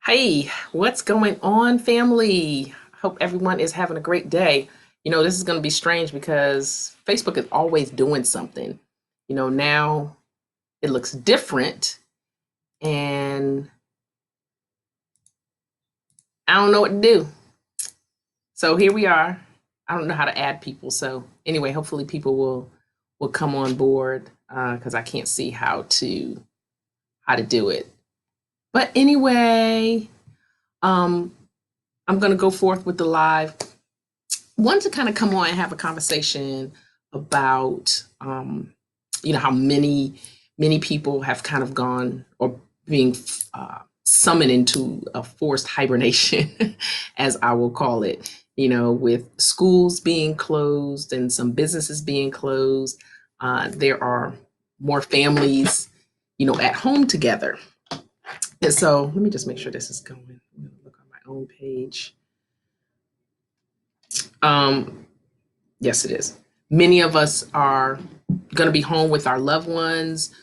Hey, what's going on, family? Hope everyone is having a great day. This is going to be strange because Facebook is always doing something. Now it looks different and I don't know what to do. So here we are. I don't know how to add people. So anyway, hopefully people will come on board because I can't see how to do it. But anyway, um, I'm going to go forth with the live. Want to kind of come on and have a conversation about how many people have kind of gone or being summoned into a forced hibernation as I will call it, with schools being closed and some businesses being closed. There are more families at home together. And so let me just make sure this is going. I'm going to look on my own page. Yes, it is. Many of us are going to be home with our loved ones,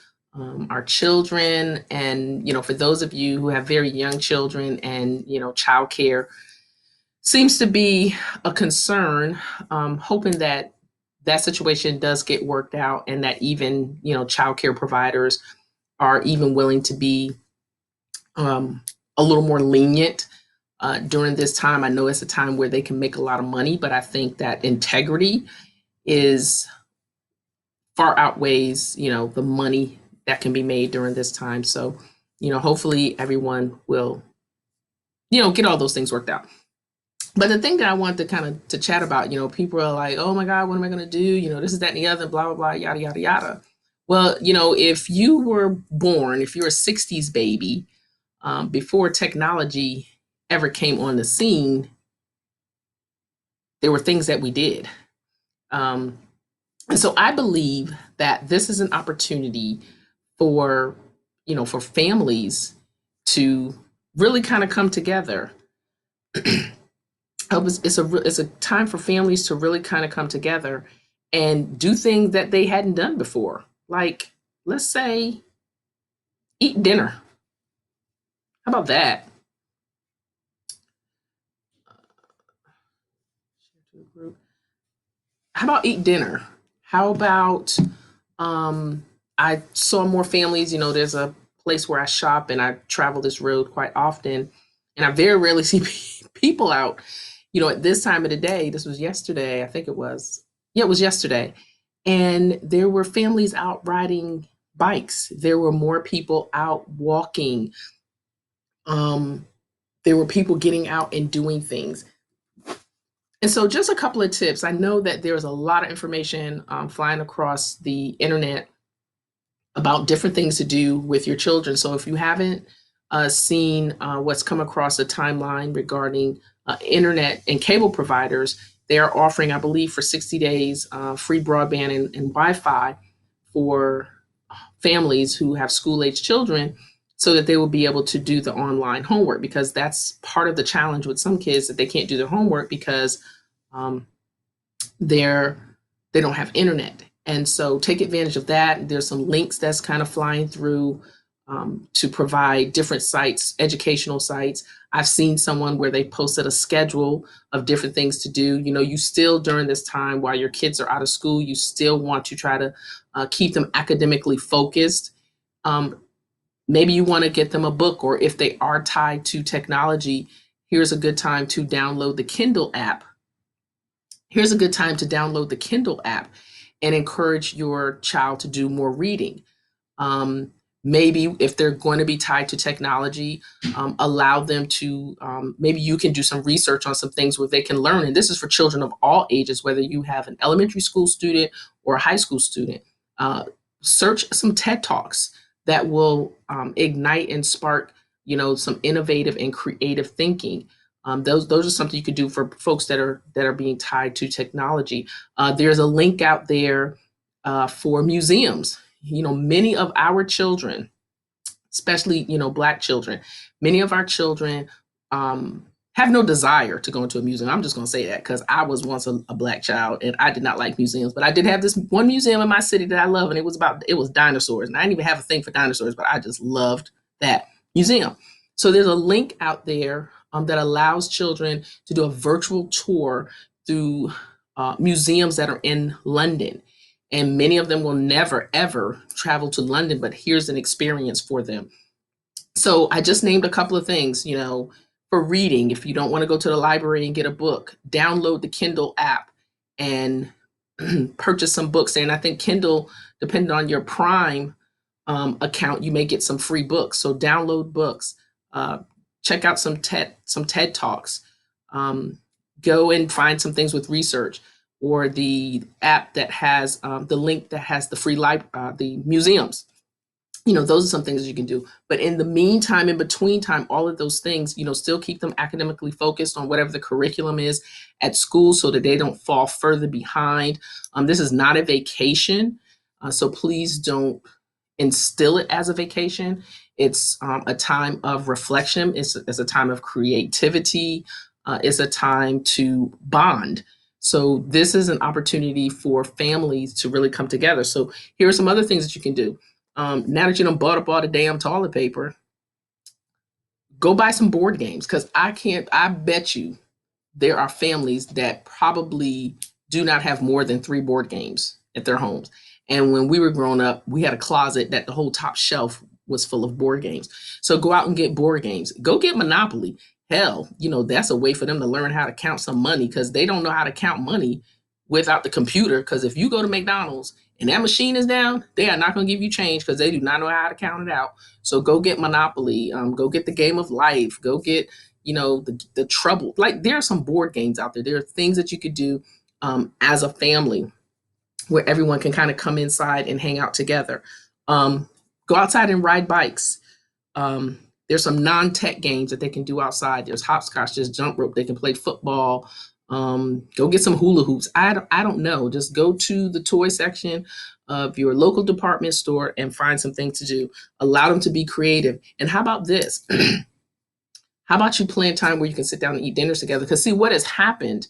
our children, and for those of you who have very young children, and childcare seems to be a concern. Hoping that that situation does get worked out, and that even childcare providers are even willing to be a little more lenient during this time. I know it's a time where they can make a lot of money, but I think that integrity is far outweighs, the money that can be made during this time. So, hopefully everyone will, get all those things worked out. But the thing that I want to kind of to chat about, people are like, oh my God, what am I going to do? This is that and the other, blah, blah, blah, yada, yada, yada. Well, if you were born, if you're a 60s baby, before technology ever came on the scene, there were things that we did. And so I believe that this is an opportunity for, for families to really kind of come together. It's a time for families to really kind of come together and do things that they hadn't done before. Like, let's say, eat dinner. How about that? How about eat dinner? How about I saw more families, there's a place where I shop and I travel this road quite often, and I very rarely see people out, at this time of the day. This was yesterday, I think it was. Yeah, it was yesterday. And there were families out riding bikes. There were more people out walking. There were people getting out and doing things. And so, just a couple of tips. I know that there's a lot of information flying across the internet about different things to do with your children. So, if you haven't seen what's come across the timeline regarding internet and cable providers, they are offering, I believe, for 60 days free broadband and Wi Fi for families who have school age children so that they will be able to do the online homework, because that's part of the challenge with some kids, that they can't do their homework because um, they're they don't have internet. And so take advantage of that. There's some links that's kind of flying through to provide different sites, educational sites. I've seen someone where they posted a schedule of different things to do. You still, during this time while your kids are out of school, you still want to try to keep them academically focused. Um, Maybe you want to get them a book, or if they are tied to technology, here's a good time to download the Kindle app. Here's a good time to download the Kindle app and encourage your child to do more reading. Um, Maybe if they're going to be tied to technology, allow them to, maybe you can do some research on some things where they can learn. And this is for children of all ages, whether you have an elementary school student or a high school student. Search some TED Talks that will ignite and spark, some innovative and creative thinking. Those are something you could do for folks that are being tied to technology. There's a link out there for museums. Many of our children, especially Black children, many of our children have no desire to go into a museum. I'm just going to say that because I was once a Black child and I did not like museums, but I did have this one museum in my city that I love, and it was dinosaurs, and I didn't even have a thing for dinosaurs, but I just loved that museum. So there's a link out there that allows children to do a virtual tour through museums that are in London. And many of them will never, ever travel to London, but here's an experience for them. So I just named a couple of things, for reading. If you don't want to go to the library and get a book, download the Kindle app and purchase some books. And I think Kindle, depending on your Prime account, you may get some free books. So download books, check out some TED Talks, go and find some things with research, or the app that has the link that has the free the museums. Those are some things that you can do. But in the meantime, in between time, all of those things, still keep them academically focused on whatever the curriculum is at school so that they don't fall further behind. This is not a vacation, so please don't instill it as a vacation. It's a time of reflection. It's a time of creativity. It's a time to bond. So this is an opportunity for families to really come together. So here are some other things that you can do. Now that you done bought up all the damn toilet paper, go buy some board games, because I bet you there are families that probably do not have more than 3 board games at their homes. And when we were growing up, we had a closet that the whole top shelf was full of board games. So go out and get board games. Go get Monopoly. Hell, that's a way for them to learn how to count some money, because they don't know how to count money without the computer. Because if you go to McDonald's and that machine is down, they are not going to give you change, because they do not know how to count it out. So go get Monopoly. Go get the Game of Life. Go get, the Trouble. Like, there are some board games out there. There are things that you could do as a family where everyone can kind of come inside and hang out together. Go outside and ride bikes. There's some non-tech games that they can do outside. There's hopscotch, there's jump rope. They can play football. Go get some hula hoops. I don't know. Just go to the toy section of your local department store and find some things to do. Allow them to be creative. And how about this? How about you plan time where you can sit down and eat dinners together? Because see, what has happened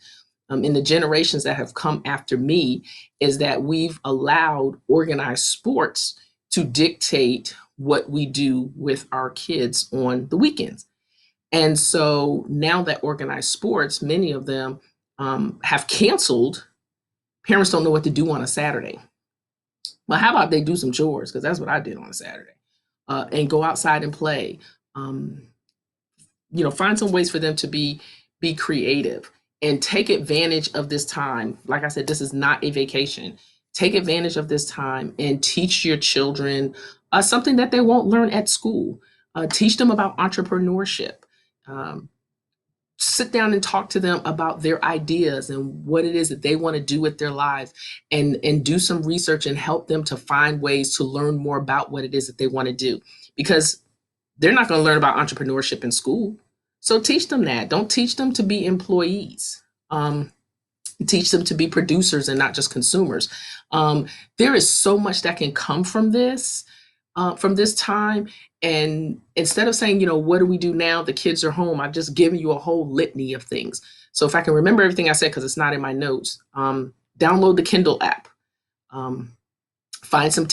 in the generations that have come after me is that we've allowed organized sports to dictate what we do with our kids on the weekends. And so now that organized sports, many of them have canceled, parents don't know what to do on a Saturday. Well, how about they do some chores? Because that's what I did on a Saturday. And go outside and play. Find some ways for them to be creative and take advantage of this time. Like I said, this is not a vacation. Take advantage of this time and teach your children something that they won't learn at school. Teach them about entrepreneurship. Sit down and talk to them about their ideas and what it is that they want to do with their lives, and do some research and help them to find ways to learn more about what it is that they want to do, because they're not going to learn about entrepreneurship in school. So teach them that. Don't teach them to be employees. Teach them to be producers and not just consumers. There is so much that can come from this time. And instead of saying, what do we do now? The kids are home. I've just given you a whole litany of things. So if I can remember everything I said, because it's not in my notes, download the Kindle app. Find some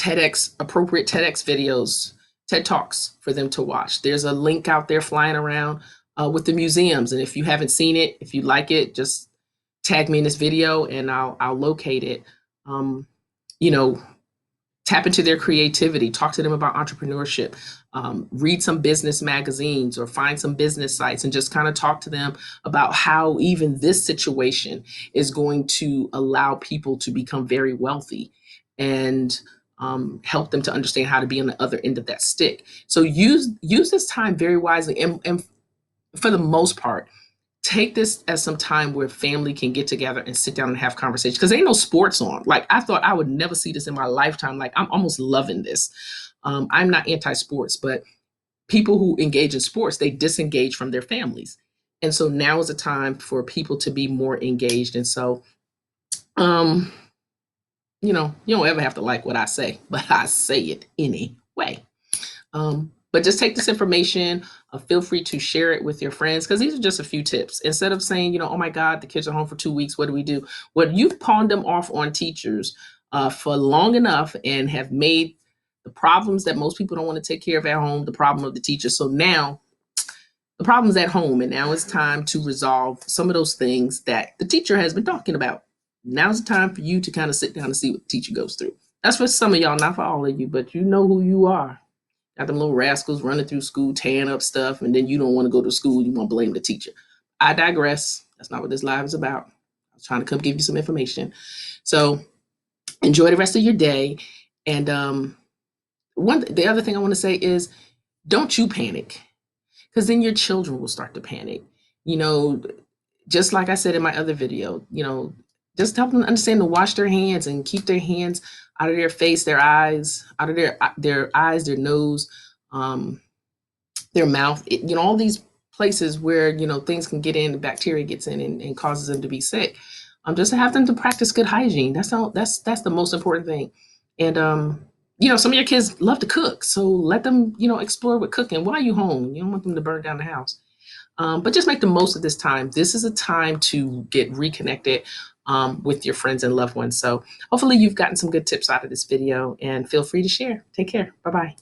appropriate TEDx videos, TED Talks for them to watch. There's a link out there flying around with the museums. And if you haven't seen it, if you like it, just tag me in this video and I'll locate it. Tap into their creativity, talk to them about entrepreneurship, read some business magazines or find some business sites, and just kind of talk to them about how even this situation is going to allow people to become very wealthy, and help them to understand how to be on the other end of that stick. So use this time very wisely, and for the most part, take this as some time where family can get together and sit down and have conversations, because ain't no sports on. Like, I thought I would never see this in my lifetime. Like, I'm almost loving this. I'm not anti-sports, but people who engage in sports, they disengage from their families. And so now is a time for people to be more engaged. And so, you don't ever have to like what I say, but I say it anyway. But just take this information, feel free to share it with your friends, because these are just a few tips. Instead of saying, oh my God, the kids are home for 2 weeks, what do we do? Well, you've pawned them off on teachers for long enough and have made the problems that most people don't want to take care of at home the problem of the teacher. So now The problem's at home, and now it's time to resolve some of those things that the teacher has been talking about. Now's the time for you to kind of sit down and see what the teacher goes through. That's for some of y'all, not for all of you, but you know who you are. Got them little rascals running through school, tearing up stuff, and then you don't want to go to school. You want to blame the teacher. I digress. That's not what this live is about. I was trying to come give you some information. So enjoy the rest of your day. And the other thing I want to say is, don't you panic, because then your children will start to panic. You know, just like I said in my other video, just help them understand to wash their hands and keep their hands out of their face, their eyes, out of their eyes, their nose, their mouth, all these places where, things can get in, bacteria gets in and causes them to be sick. Just to have them to practice good hygiene. That's the most important thing. And, some of your kids love to cook. So let them, explore with cooking while you're home. You don't want them to burn down the house. But just make the most of this time. This is a time to get reconnected with your friends and loved ones. So hopefully you've gotten some good tips out of this video, and feel free to share. Take care. Bye-bye.